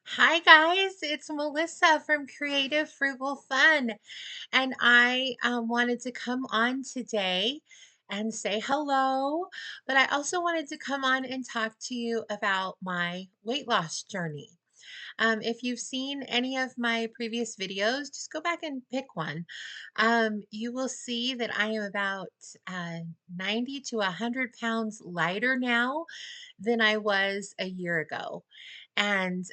Hi guys, it's Melissa from Creative Frugal Fun, and I wanted to come on today and say hello, but I also wanted to come on and talk to you about my weight loss journey. If you've seen any of my previous videos, just go back and pick one. You will see that I am about 90 to 100 pounds lighter now than I was a year ago. And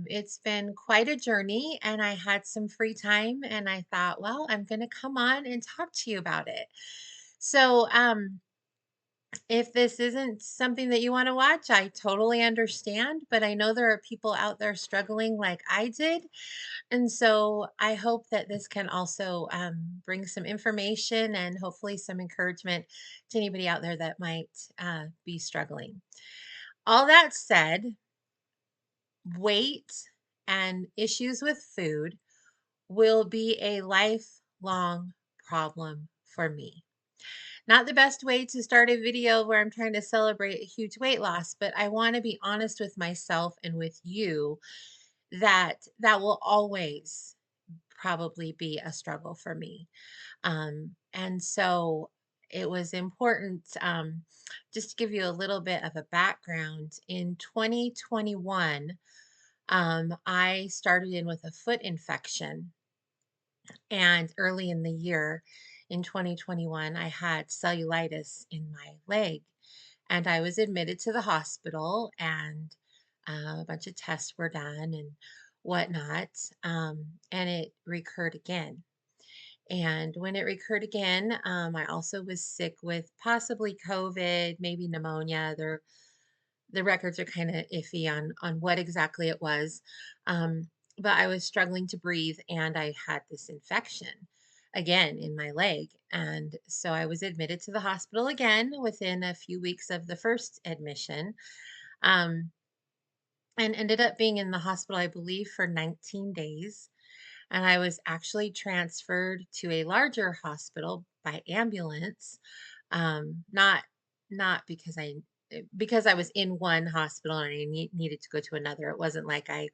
it's been quite a journey, and I had some free time, and I thought, well, I'm going to come on and talk to you about it. So, if this isn't something that you want to watch, I totally understand, but I know there are people out there struggling like I did. And so I hope that this can also bring some information and hopefully some encouragement to anybody out there that might be struggling. All that said, weight and issues with food will be a lifelong problem for me. Not the best way to start a video where I'm trying to celebrate a huge weight loss, but I want to be honest with myself and with you that that will always probably be a struggle for me. And so it was important, just to give you a little bit of a background. In 2021, I started in with a foot infection, and early in the year, in 2021, I had cellulitis in my leg. And I was admitted to the hospital, and a bunch of tests were done and whatnot. And it recurred again. And when it recurred again, I also was sick with possibly COVID, maybe pneumonia. The records are kind of iffy on what exactly it was. But I was struggling to breathe, and I had this infection again in my leg. And so I was admitted to the hospital again within a few weeks of the first admission, um, and ended up being in the hospital, I believe, for 19 days. And I was actually transferred to a larger hospital by ambulance. Not because I was in one hospital and I needed to go to another. It wasn't like I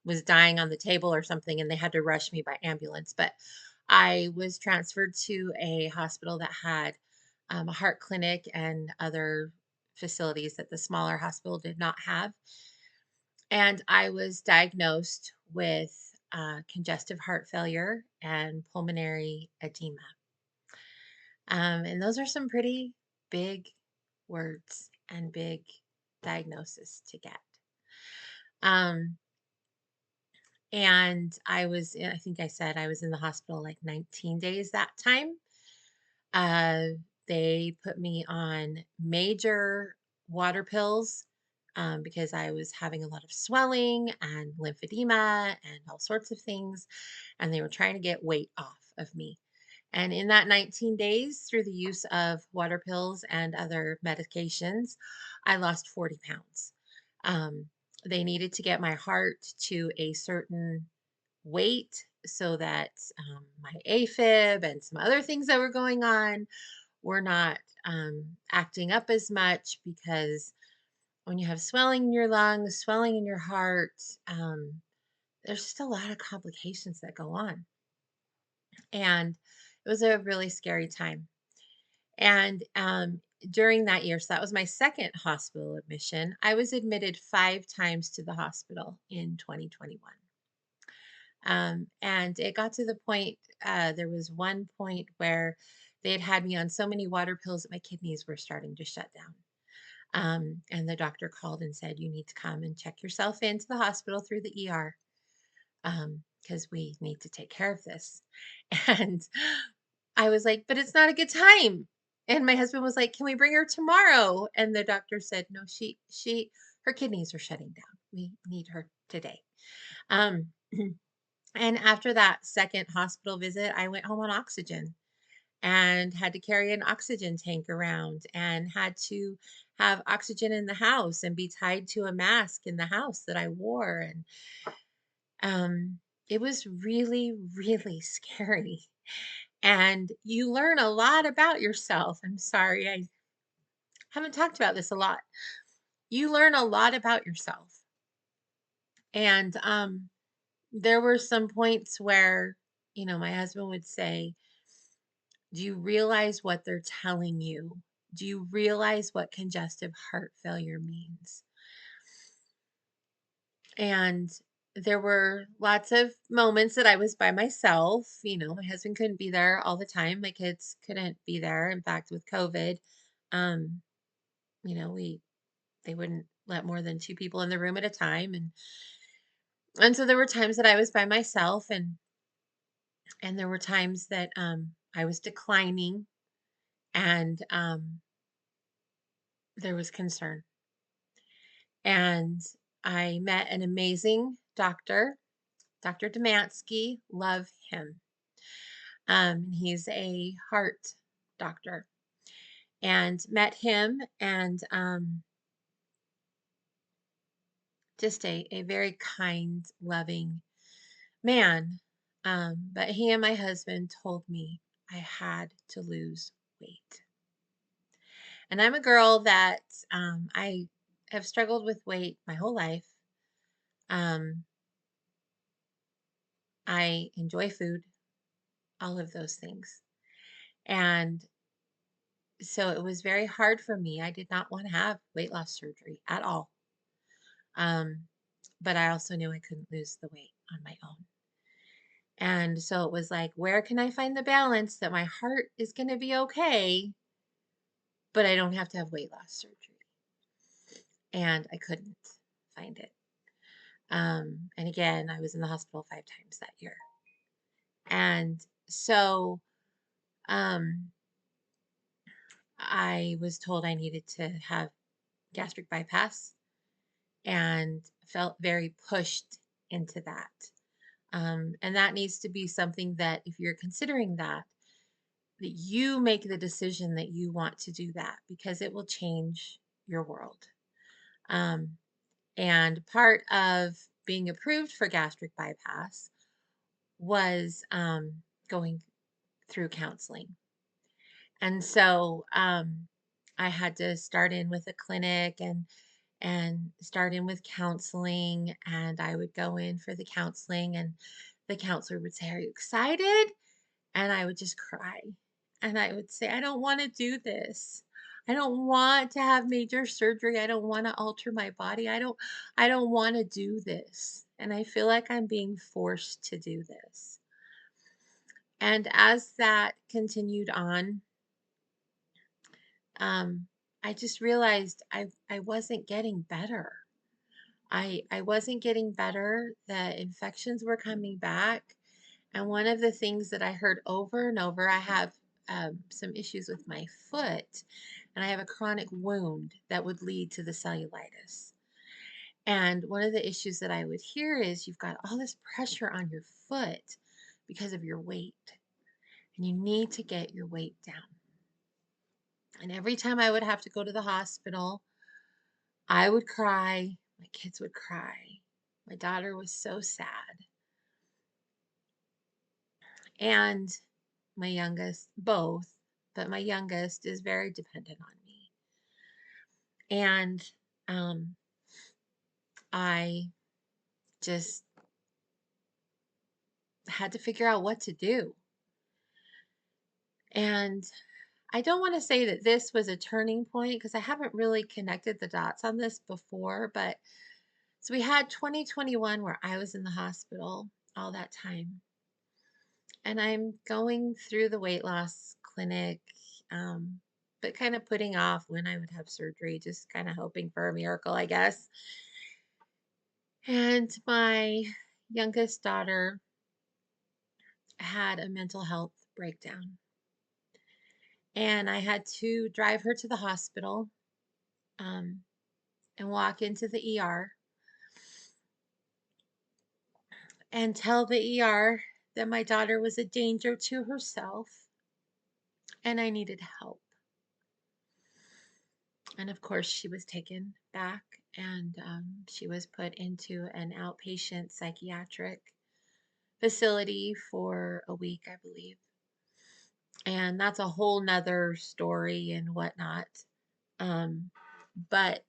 was dying on the table or something and they had to rush me by ambulance. But I was transferred to a hospital that had a heart clinic and other facilities that the smaller hospital did not have. And I was diagnosed with congestive heart failure and pulmonary edema. And those are some pretty big words and big diagnosis to get. Um, and I think I said I was in the hospital like 19 days that time. Uh, they put me on major water pills because I was having a lot of swelling and lymphedema and all sorts of things. And they were trying to get weight off of me. And in that 19 days, through the use of water pills and other medications, I lost 40 pounds. Um, they needed to get my heart to a certain weight so that my AFib and some other things that were going on were not acting up as much, because when you have swelling in your lungs, swelling in your heart, there's just a lot of complications that go on. And it was a really scary time. And during that year, so that was my second hospital admission, I was admitted 5 times to the hospital in 2021. And it got to the point, there was one point where they had me on so many water pills that my kidneys were starting to shut down. And the doctor called and said, "You need to come and check yourself into the hospital through the ER, because we need to take care of this." And I was like, "But it's not a good time." And my husband was like, "Can we bring her tomorrow?" And the doctor said, "No, her kidneys are shutting down. We need her today." Um, and after that second hospital visit, I went home on oxygen and had to carry an oxygen tank around and had to have oxygen in the house and be tied to a mask in the house that I wore. And um, it was really, really scary. And you learn a lot about yourself. I'm sorry, I haven't talked about this a lot. You learn a lot about yourself And there were some points where, my husband would say, "Do you realize what they're telling you? Do you realize what congestive heart failure means?" And there were lots of moments that I was by myself. My husband couldn't be there all the time. My kids couldn't be there. In fact, with COVID, um, we they wouldn't let more than two people in the room at a time, and so there were times that I was by myself, and there were times that I was declining, and there was concern. And I met an amazing doctor, Dr. Demansky. Love him. He's a heart doctor, and met him, and just a very kind, loving man. But he and my husband told me I had to lose weight. And I'm a girl that I have struggled with weight my whole life. Um, I enjoy food, all of those things. And so it was very hard for me. I did not want to have weight loss surgery at all. Um, but I also knew I couldn't lose the weight on my own. And so it was like, where can I find the balance that my heart is going to be okay, but I don't have to have weight loss surgery? And I couldn't find it. And again, I was in the hospital 5 times that year. And so um, I was told I needed to have gastric bypass and felt very pushed into that. And that needs to be something that, if you're considering that you make the decision that you want to do that, because it will change your world. Um, and part of being approved for gastric bypass was going through counseling. And so I had to start in with a clinic and start in with counseling, and I would go in for the counseling, and the counselor would say, "Are you excited?" And I would just cry. And I would say, "I don't want to do this. I don't want to have major surgery. I don't want to alter my body. I don't want to do this. And I feel like I'm being forced to do this." And as that continued on, um, I just realized I wasn't getting better. I wasn't getting better. The infections were coming back. And one of the things that I heard over and over, I have some issues with my foot, and I have a chronic wound that would lead to the cellulitis. And one of the issues that I would hear is, "You've got all this pressure on your foot because of your weight, and you need to get your weight down." And every time I would have to go to the hospital, I would cry. My kids would cry. My daughter was so sad. And my youngest, both, but my youngest is very dependent on me. And um, I just had to figure out what to do. And I don't want to say that this was a turning point, because I haven't really connected the dots on this before. But so we had 2021 where I was in the hospital all that time. And I'm going through the weight loss clinic, um, but kind of putting off when I would have surgery, just kind of hoping for a miracle, I guess. And my youngest daughter had a mental health breakdown, and I had to drive her to the hospital, um, and walk into the ER and tell the ER that my daughter was a danger to herself and I needed help. And of course, she was taken back, and she was put into an outpatient psychiatric facility for a week, I believe. And that's a whole nother story and whatnot. But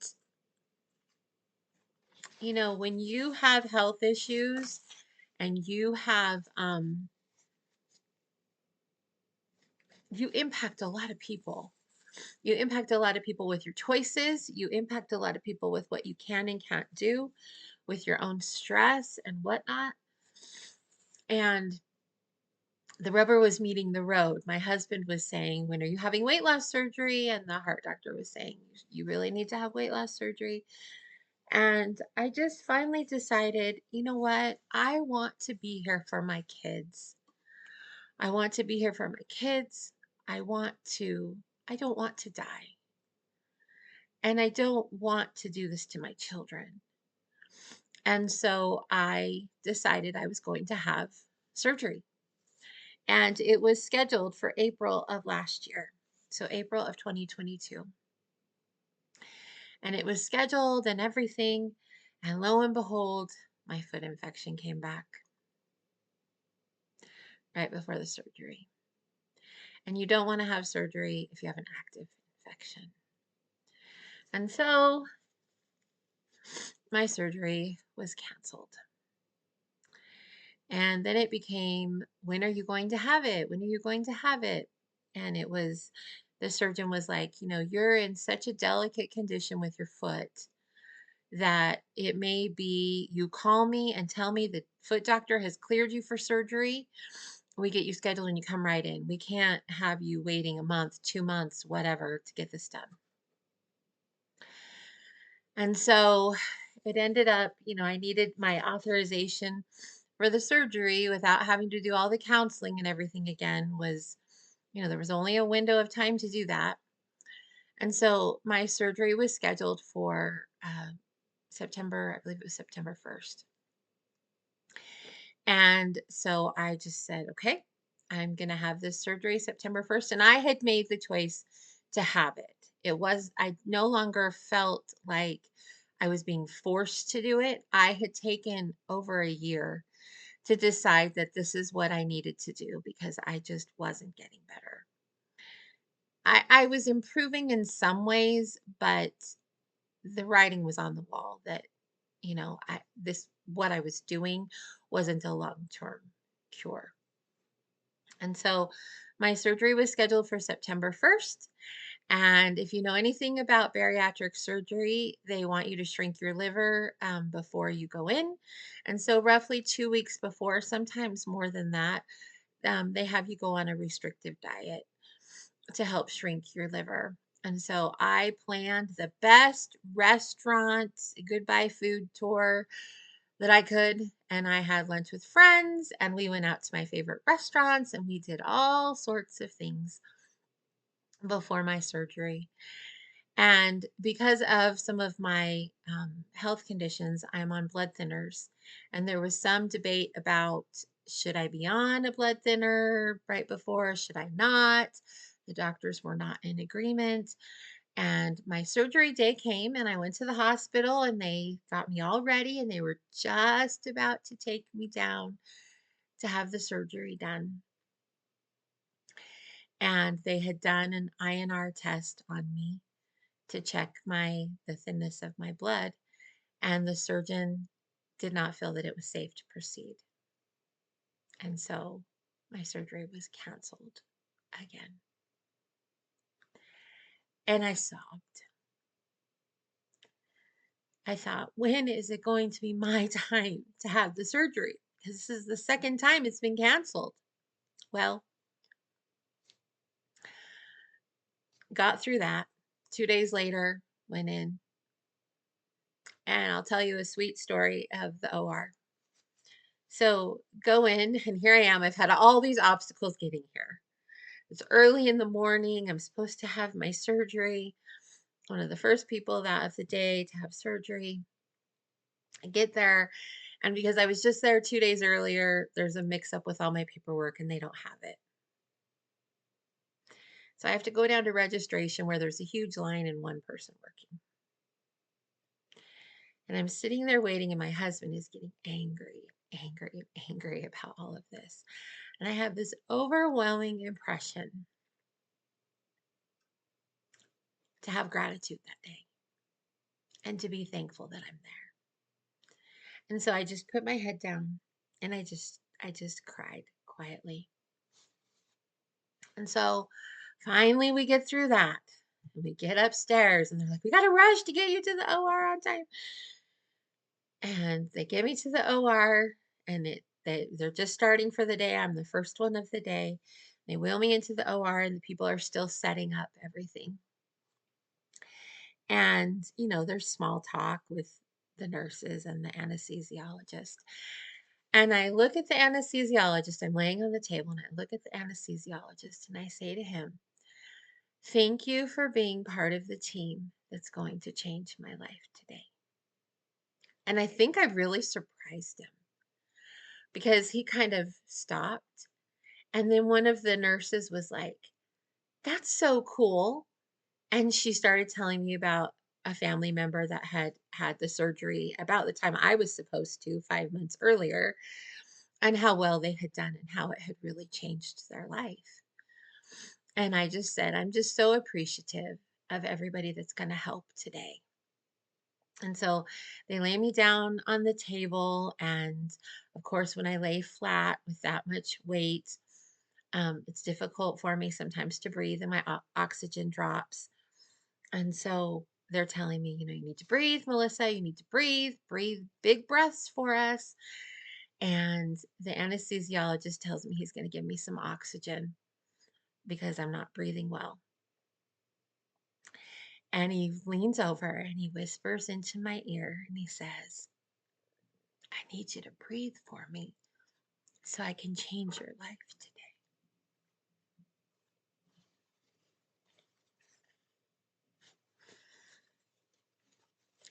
when you have health issues and you impact a lot of people. You impact a lot of people with your choices. You impact a lot of people with what you can and can't do, with your own stress and whatnot. And the rubber was meeting the road. My husband was saying, "When are you having weight loss surgery?" And the heart doctor was saying, "You really need to have weight loss surgery." And I just finally decided, you know what? I want to be here for my kids. I want to be here for my kids. I want to, I don't want to die. And I don't want to do this to my children. And so I decided I was going to have surgery. And it was scheduled for April of last year. So April of 2022. And it was scheduled and everything. And lo and behold, my foot infection came back right before the surgery. And you don't want to have surgery if you have an active infection. And so my surgery was canceled. And then it became, when are you going to have it? When are you going to have it? And the surgeon was like, you're in such a delicate condition with your foot that it may be you call me and tell me the foot doctor has cleared you for surgery. We get you scheduled and you come right in. We can't have you waiting a month, 2 months, whatever, to get this done. And so it ended up, I needed my authorization for the surgery without having to do all the counseling and everything again there was only a window of time to do that. And so my surgery was scheduled for September, I believe it was September 1st. And so I just said, okay, I'm going to have this surgery September 1st. And I had made the choice to have it. I no longer felt like I was being forced to do it. I had taken over a year to decide that this is what I needed to do because I just wasn't getting better. I was improving in some ways, but the writing was on the wall that, what I was doing wasn't a long-term cure. And so my surgery was scheduled for September 1st. And if you know anything about bariatric surgery, they want you to shrink your liver before you go in. And so, roughly 2 weeks before, sometimes more than that, they have you go on a restrictive diet to help shrink your liver. And so, I planned the best restaurant, goodbye food tour that I could. And I had lunch with friends, and we went out to my favorite restaurants, and we did all sorts of things before my surgery. And because of some of my health conditions, I'm on blood thinners. And there was some debate about, should I be on a blood thinner right before? Should I not? The doctors were not in agreement. And my surgery day came, and I went to the hospital, and they got me all ready, and they were just about to take me down to have the surgery done. And they had done an INR test on me to check the thinness of my blood, and the surgeon did not feel that it was safe to proceed. And so my surgery was canceled again. And I sobbed. I thought, when is it going to be my time to have the surgery? Because this is the second time it's been canceled. Well, got through that. 2 days later, went in. And I'll tell you a sweet story of the OR. So go in, and here I am. I've had all these obstacles getting here. It's early in the morning. I'm supposed to have my surgery. One of the first people that of the day to have surgery. I get there, and because I was just there 2 days earlier, there's a mix up with all my paperwork and they don't have it. So I have to go down to registration where there's a huge line and one person working. And I'm sitting there waiting, and my husband is getting angry, angry, angry about all of this. And I have this overwhelming impression to have gratitude that day and to be thankful that I'm there. And so I just put my head down and I just cried quietly. And so finally we get through that. And we get upstairs and they're like, "We got to rush to get you to the OR on time." And they get me to the OR and they're just starting for the day. I'm the first one of the day. They wheel me into the OR and the people are still setting up everything. And, there's small talk with the nurses and the anesthesiologist. And I look at the anesthesiologist, I'm laying on the table, and I look at the anesthesiologist and I say to him, "Thank you for being part of the team that's going to change my life today." And I think I really surprised him because he kind of stopped. And then one of the nurses was like, "That's so cool." And she started telling me about a family member that had had the surgery about the time I was supposed to 5 months earlier, and how well they had done and how it had really changed their life. And I just said, "I'm just so appreciative of everybody that's going to help today." And so they lay me down on the table. And of course, when I lay flat with that much weight, it's difficult for me sometimes to breathe and my oxygen drops. And so they're telling me, "You need to breathe, Melissa. You need to breathe big breaths for us." And the anesthesiologist tells me he's going to give me some oxygen because I'm not breathing well. And he leans over and he whispers into my ear and he says, "I need you to breathe for me so I can change your life today."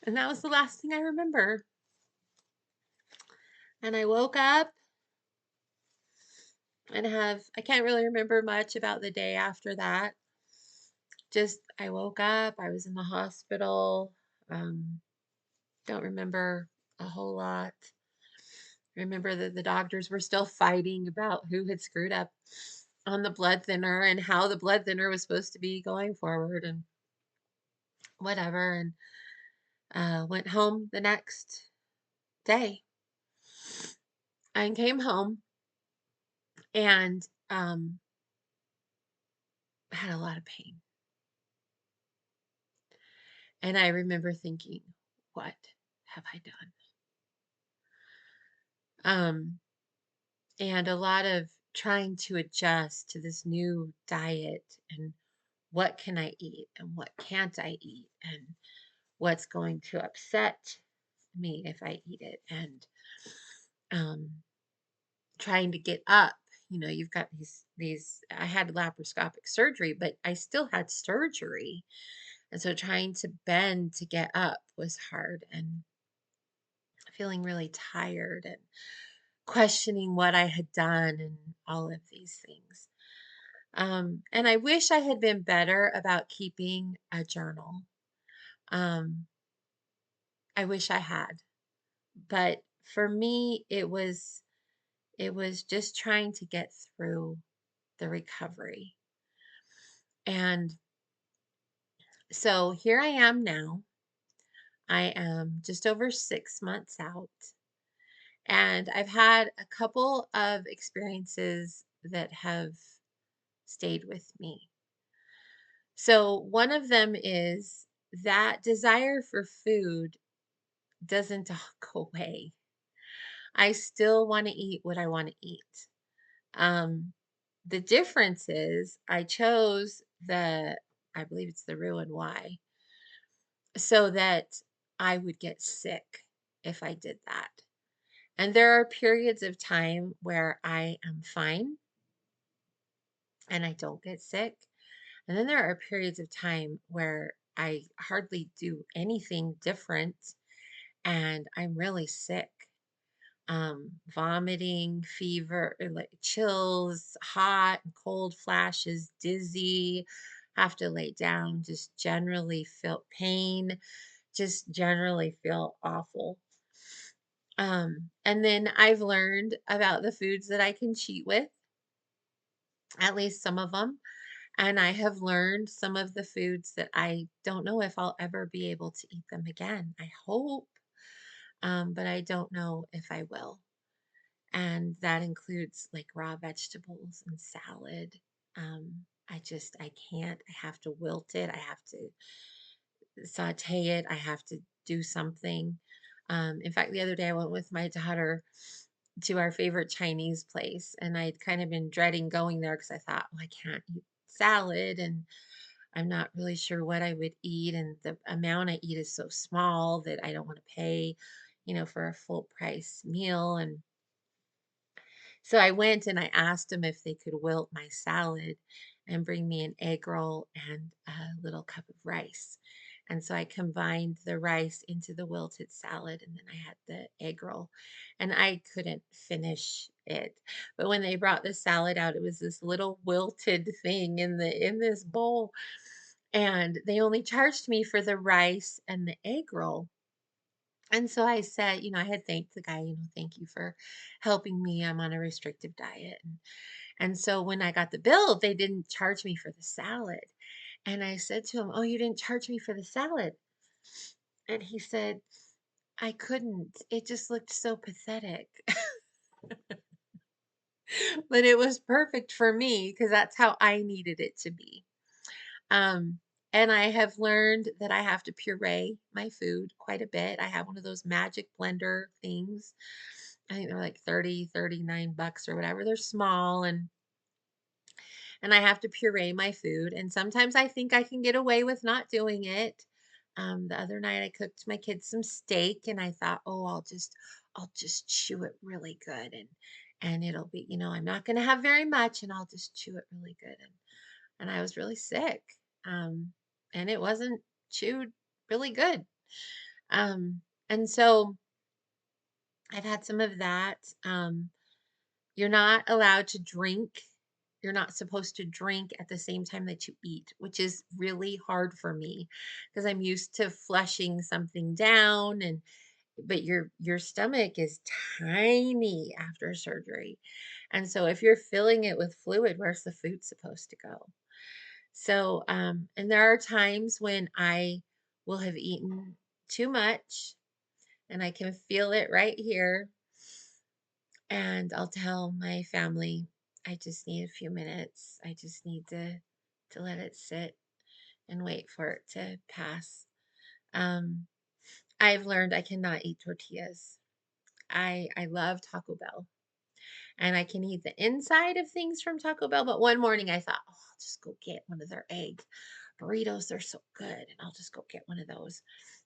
And that was the last thing I remember. And I woke up and I can't really remember much about the day after that. Just, I woke up, I was in the hospital. Um, don't remember a whole lot. Remember that the doctors were still fighting about who had screwed up on the blood thinner and how the blood thinner was supposed to be going forward and whatever. And went home the next day and came home and had a lot of pain. And I remember thinking, what have I done? Um, and a lot of trying to adjust to this new diet and what can I eat and what can't I eat and what's going to upset me if I eat it, and um, trying to get up. You've got these. I had laparoscopic surgery, but I still had surgery, and so trying to bend to get up was hard, and feeling really tired and questioning what I had done and all of these things. And I wish I had been better about keeping a journal. Um, I wish I had, but for me, it was just trying to get through the recovery. And so here I am now. I am just over 6 months out, and I've had a couple of experiences that have stayed with me. So one of them is that desire for food doesn't go away. I still want to eat what I want to eat. Um, the difference is I chose I believe it's the Roux Y, so that I would get sick if I did that. And there are periods of time where I am fine and I don't get sick. And then there are periods of time where I hardly do anything different and I'm really sick. Vomiting, fever, like chills, hot and cold flashes, dizzy, have to lay down, just generally feel pain, just generally feel awful. And then I've learned about the foods that I can cheat with, at least some of them. And I have learned some of the foods that I don't know if I'll ever be able to eat them again. I hope. but I don't know if I will. And that includes like raw vegetables and salad. I can't. I have to wilt it. I have to saute it. I have to do something. In fact, the other day I went with my daughter to our favorite Chinese place, and I'd kind of been dreading going there because I thought, well, I can't eat salad, and I'm not really sure what I would eat, and the amount I eat is so small that I don't want to pay, for a full price meal. And so I went and I asked them if they could wilt my salad and bring me an egg roll and a little cup of rice. And so I combined the rice into the wilted salad, and then I had the egg roll. And I couldn't finish it. But when they brought the salad out, it was this little wilted thing in this bowl. And they only charged me for the rice and the egg roll. And so I said, I had thanked the guy, thank you for helping me. I'm on a restrictive diet. And so when I got the bill, they didn't charge me for the salad. And I said to him, "Oh, you didn't charge me for the salad." And he said, "I couldn't. It just looked so pathetic." But it was perfect for me because that's how I needed it to be. Um, and I have learned that I have to puree my food quite a bit. I have one of those magic blender things. I think they're like 39 bucks or whatever. They're small, and I have to puree my food. And sometimes I think I can get away with not doing it. The other night I cooked my kids some steak, and I thought, oh, I'll just chew it really good, and it'll be, I'm not going to have very much, and I'll just chew it really good. And I was really sick, um, and it wasn't chewed really good. Um, and so I've had some of that. You're not allowed to drink. You're not supposed to drink at the same time that you eat, which is really hard for me because I'm used to flushing something down, and but your stomach is tiny after surgery. And so if you're filling it with fluid, where's the food supposed to go? So and there are times when I will have eaten too much, and I can feel it right here, and I'll tell my family, I just need a few minutes. I just need to let it sit and wait for it to pass. Um, I've learned I cannot eat tortillas. I love Taco Bell, and I can eat the inside of things from Taco Bell. But one morning I thought, oh, I'll just go get one of their egg burritos. They're so good, and I'll just go get one of those.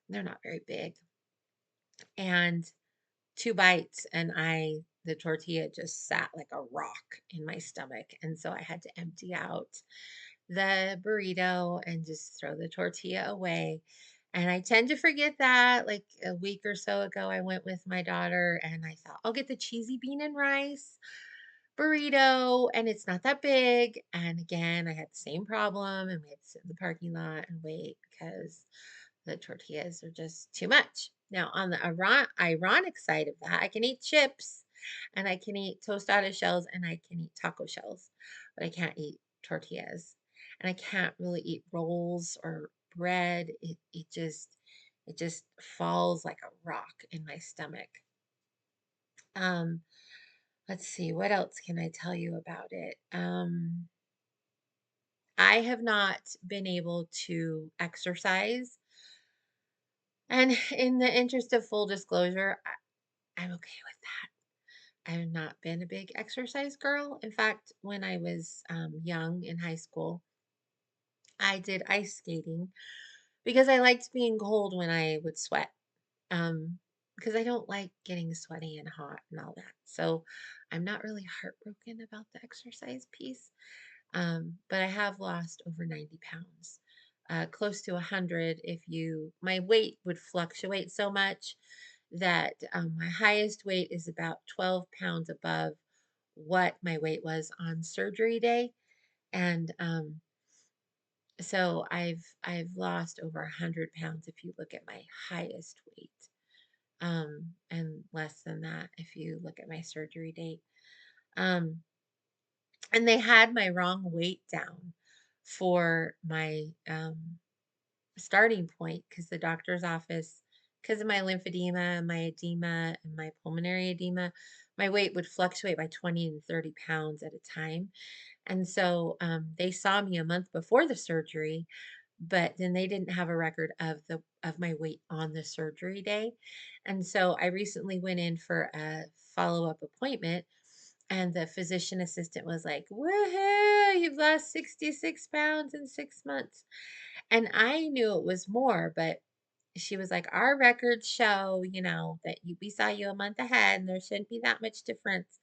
They're not very big, and 2 bites, and the tortilla just sat like a rock in my stomach. And so I had to empty out the burrito and just throw the tortilla away. And I tend to forget that. Like a week or so ago, I went with my daughter and I thought, I'll get the cheesy bean and rice burrito, and it's not that big. And again, I had the same problem, and we had to sit in the parking lot and wait because the tortillas are just too much. Now, on the ironic side of that, I can eat chips, and I can eat tostada shells, and I can eat taco shells, but I can't eat tortillas. And I can't really eat rolls or bread. It just falls like a rock in my stomach. Um, let's see, what else can I tell you about it? I have not been able to exercise. And in the interest of full disclosure, I'm okay with that. I've not been a big exercise girl. In fact, when I was young in high school, I did ice skating because I liked being cold when I would sweat. Because I don't like getting sweaty and hot and all that. So I'm not really heartbroken about the exercise piece. But I have lost over 90 pounds, close to 100. My weight would fluctuate so much that my highest weight is about 12 pounds above what my weight was on surgery day. And so I've lost over 100 pounds if you look at my highest weight, and less than that if you look at my surgery date. Um, and they had my wrong weight down for my starting point because the doctor's office because of my lymphedema, my edema, and my pulmonary edema, my weight would fluctuate by 20 and 30 pounds at a time. And so they saw me a month before the surgery, but then they didn't have a record of my weight on the surgery day. And so I recently went in for a follow-up appointment, and the physician assistant was like, "Woohoo, you've lost 66 pounds in 6 months." And I knew it was more, but she was like, "Our records show, that we saw you a month ahead and there shouldn't be that much difference."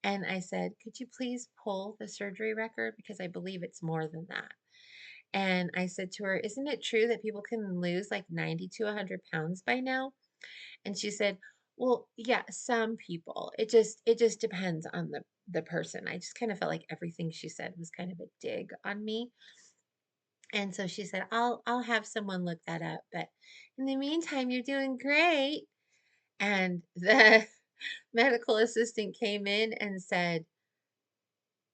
And I said, "Could you please pull the surgery record? Because I believe it's more than that." And I said to her, "Isn't it true that people can lose like 90 to 100 pounds by now?" And she said, "Well, yeah, some people. It just depends on the person." I just kind of felt like everything she said was kind of a dig on me. And so she said, "I'll have someone look that up, but in the meantime, you're doing great." And the medical assistant came in and said,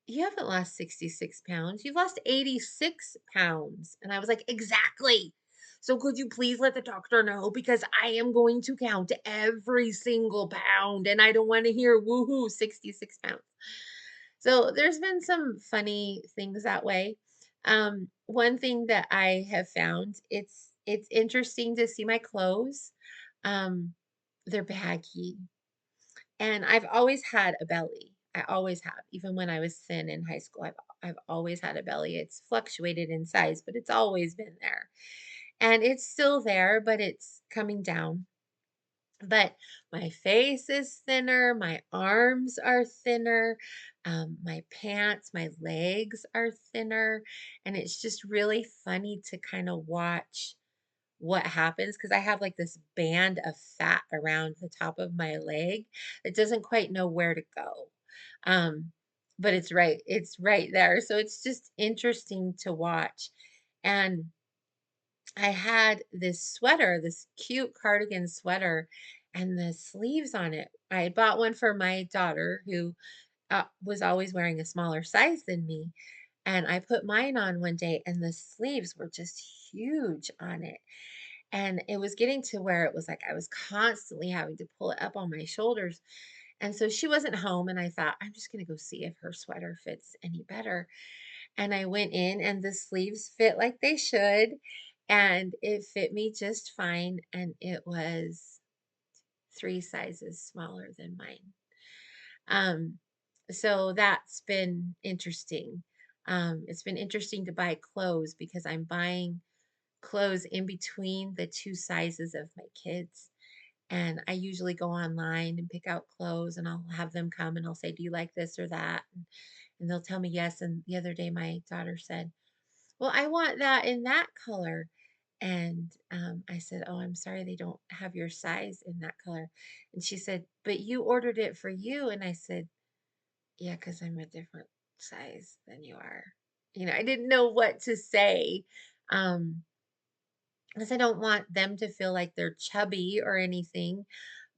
"You haven't lost 66 pounds. You've lost 86 pounds." And I was like, "Exactly. So could you please let the doctor know? Because I am going to count every single pound and I don't want to hear woohoo 66 pounds." So there's been some funny things that way. One thing that I have found, it's interesting to see my clothes. Um, they're baggy. And I've always had a belly. I always have. Even when I was thin in high school, I've always had a belly. It's fluctuated in size, but it's always been there. And it's still there, but it's coming down. But my face is thinner, my arms are thinner, my pants, my legs are thinner, and it's just really funny to kind of watch what happens because I have like this band of fat around the top of my leg that doesn't quite know where to go. Um, but it's right there. So it's just interesting to watch. And I had this sweater, this cute cardigan sweater, and the sleeves on it. I had bought one for my daughter who was always wearing a smaller size than me. And I put mine on one day, and the sleeves were just huge on it. And it was getting to where it was like I was constantly having to pull it up on my shoulders. And so she wasn't home, and I thought, I'm just going to go see if her sweater fits any better. And I went in, and the sleeves fit like they should, and it fit me just fine. And it was 3 sizes smaller than mine. Um, so that's been interesting. It's been interesting to buy clothes because I'm buying clothes in between the 2 sizes of my kids. And I usually go online and pick out clothes and I'll have them come and I'll say, "Do you like this or that?" And they'll tell me yes. And the other day, my daughter said, "Well, I want that in that color." And I said, "Oh, I'm sorry, they don't have your size in that color." And she said, "But you ordered it for you." And I said, "Yeah, because I'm a different size than you are." I didn't know what to say. Um, because I don't want them to feel like they're chubby or anything,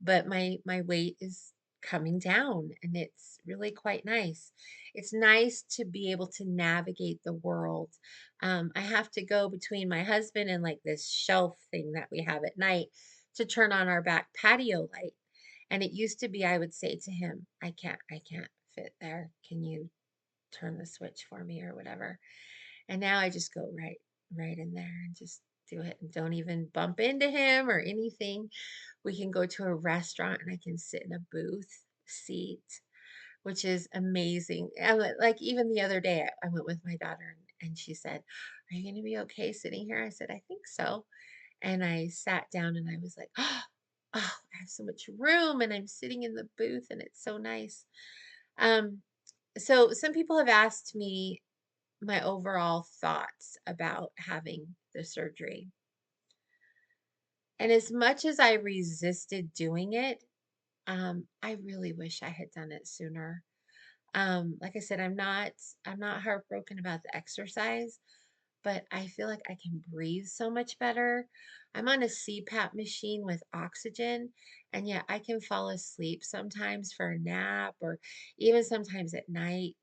but my weight is coming down and it's really quite nice. It's nice to be able to navigate the world. I have to go between my husband and like this shelf thing that we have at night to turn on our back patio light. And it used to be I would say to him, I can't fit there. Can you turn the switch for me or whatever?" And now I just go right in there and just do it and don't even bump into him or anything. We can go to a restaurant and I can sit in a booth seat, which is amazing. Like even the other day, I went with my daughter and she said, "Are you going to be okay sitting here?" I said, "I think so." And I sat down and I was like, I have so much room and I'm sitting in the booth and it's so nice. Um, so some people have asked me my overall thoughts about having the surgery. And as much as I resisted doing it, I really wish I had done it sooner. Like I said, I'm not heartbroken about the exercise, but I feel like I can breathe so much better. I'm on a CPAP machine with oxygen, and yet I can fall asleep sometimes for a nap or even sometimes at night.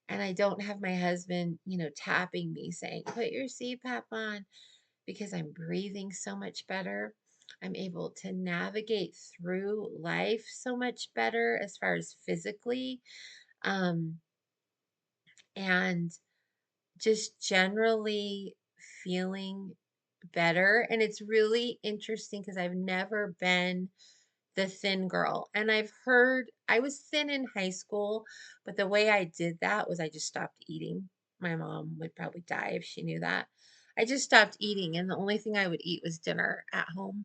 And I don't have my husband, tapping me saying, "Put your CPAP on," because I'm breathing so much better. I'm able to navigate through life so much better as far as physically, um, and just generally feeling better. And it's really interesting because I've never been the thin girl. And I've heard I was thin in high school, but the way I did that was I just stopped eating. My mom would probably die if she knew that. I just stopped eating, and the only thing I would eat was dinner at home.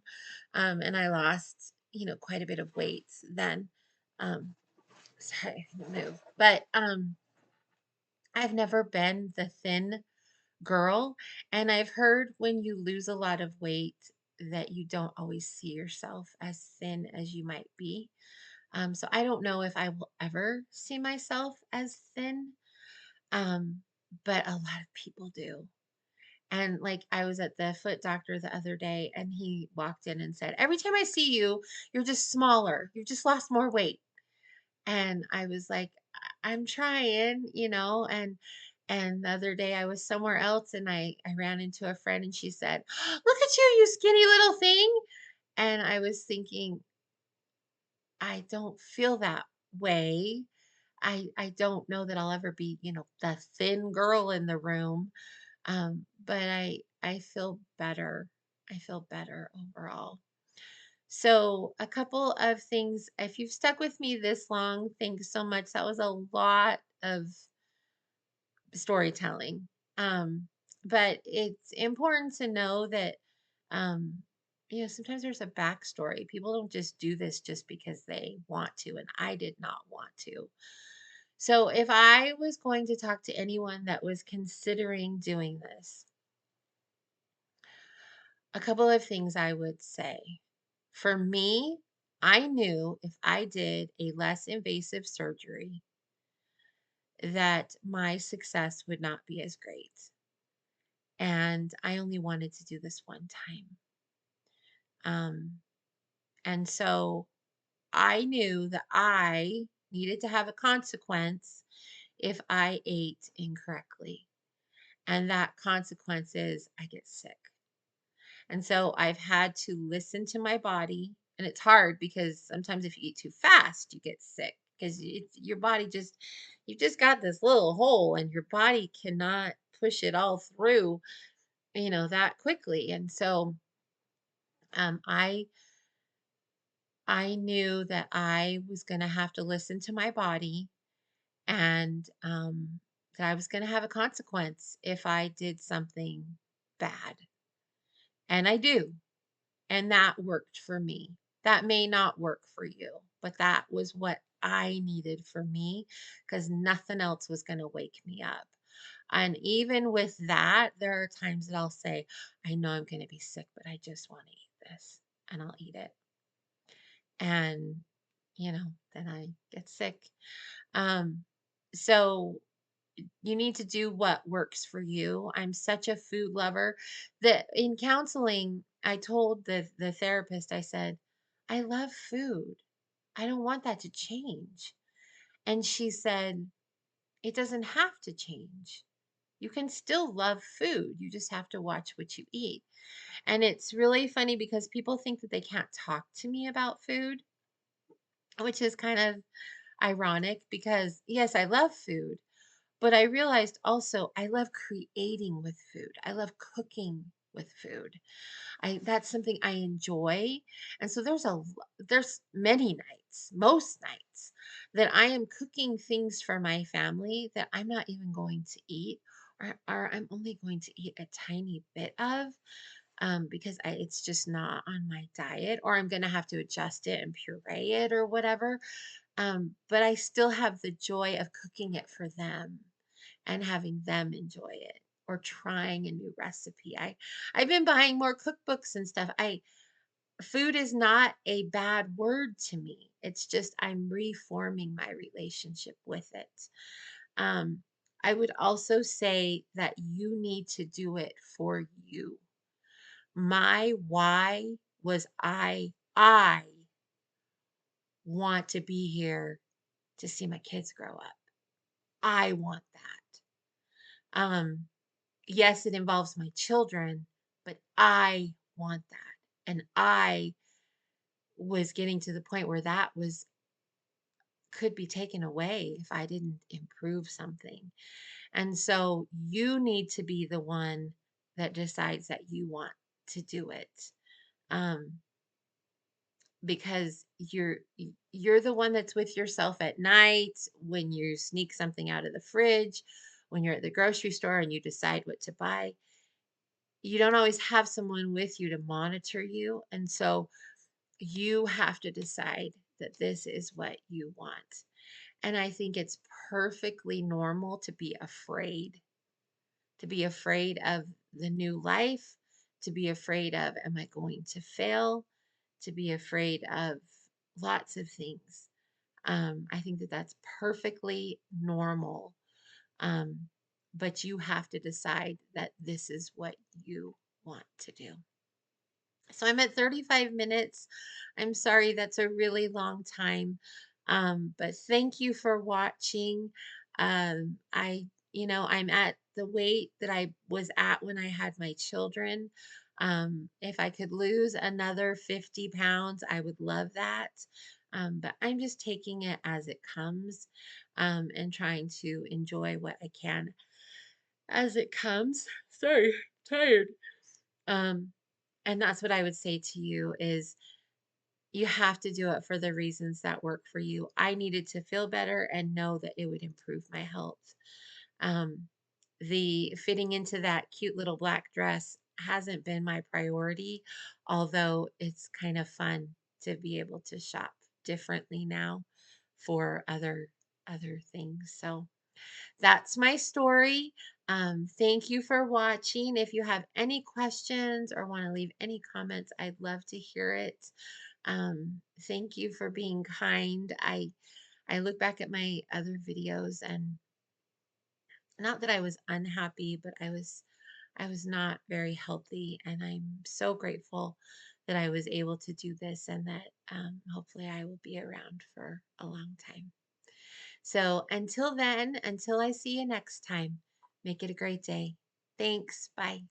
And I lost, quite a bit of weight then. Um, sorry, I can move. But I've never been the thin girl. And I've heard when you lose a lot of weight that you don't always see yourself as thin as you might be. So I don't know if I will ever see myself as thin, um, but a lot of people do. And like I was at the foot doctor the other day, and he walked in and said, "Every time I see you, you're just smaller. You've just lost more weight." And I was like, I'm trying, and the other day I was somewhere else, and I ran into a friend, and she said, "Look at you, you skinny little thing." And I was thinking, I don't feel that way. I don't know that I'll ever be, the thin girl in the room. But I feel better. I feel better overall. So, a couple of things. If you've stuck with me this long, thanks so much. That was a lot of storytelling. Um, but it's important to know that, um, sometimes there's a backstory. People don't just do this just because they want to, and I did not want to. So, if I was going to talk to anyone that was considering doing this, a couple of things I would say. For me, I knew if I did a less invasive surgery that my success would not be as great. And I only wanted to do this one time. Um, and so I knew that I needed to have a consequence if I ate incorrectly. And that consequence is I get sick. And so I've had to listen to my body. And it's hard because sometimes if you eat too fast, you get sick because it's your body just, you've just got this little hole and your body cannot push it all through, that quickly. And so um, I, I knew that I was going to have to listen to my body, and that I was going to have a consequence if I did something bad. And I do. And that worked for me. That may not work for you, but that was what I needed for me because nothing else was going to wake me up. And even with that, there are times that I'll say, I know I'm going to be sick, but I just want to eat this, and I'll eat it. And, then I get sick. Um, so you need to do what works for you. I'm such a food lover that in counseling, I told the therapist, I said, I love food. I don't want that to change. And she said, it doesn't have to change. You can still love food. You just have to watch what you eat. And it's really funny because people think that they can't talk to me about food, which is kind of ironic because yes, I love food. But I realized also I love creating with food. I love cooking with food. I That's something I enjoy. And so there's many nights, most nights that I am cooking things for my family that I'm not even going to eat, or I'm only going to eat a tiny bit of, because it's just not on my diet, or I'm going to have to adjust it and puree it or whatever. But I still have the joy of cooking it for them and having them enjoy it, or trying a new recipe. I've been buying more cookbooks and stuff. I Food is not a bad word to me. It's just I'm reforming my relationship with it. Um, I would also say that you need to do it for you. My why was I want to be here to see my kids grow up. I want that. Yes, it involves my children, but I want that. And I was getting to the point where that was could be taken away if I didn't improve something. And so you need to be the one that decides that you want to do it. Um, because you're the one that's with yourself at night when you sneak something out of the fridge, when you're at the grocery store and you decide what to buy. You don't always have someone with you to monitor you, and so you have to decide that this is what you want. And I think it's perfectly normal to be afraid of the new life, to be afraid of, am I going to fail? To be afraid of lots of things. I think that that's perfectly normal. Um, but you have to decide that this is what you want to do. So I'm at 35 minutes. I'm sorry, that's a really long time. But thank you for watching. I'm at the weight that I was at when I had my children. If I could lose another 50 pounds, I would love that. But I'm just taking it as it comes, and trying to enjoy what I can as it comes. Sorry, tired. Um, and that's what I would say to you is you have to do it for the reasons that work for you. I needed to feel better and know that it would improve my health. Um, the fitting into that cute little black dress hasn't been my priority, although it's kind of fun to be able to shop differently now for other things. So that's my story. Thank you for watching. If you have any questions or want to leave any comments, I'd love to hear it. Thank you for being kind. I look back at my other videos, and not that I was unhappy, but I was not very healthy, and I'm so grateful that I was able to do this, and that hopefully I will be around for a long time. So until then, until I see you next time, make it a great day. Thanks. Bye.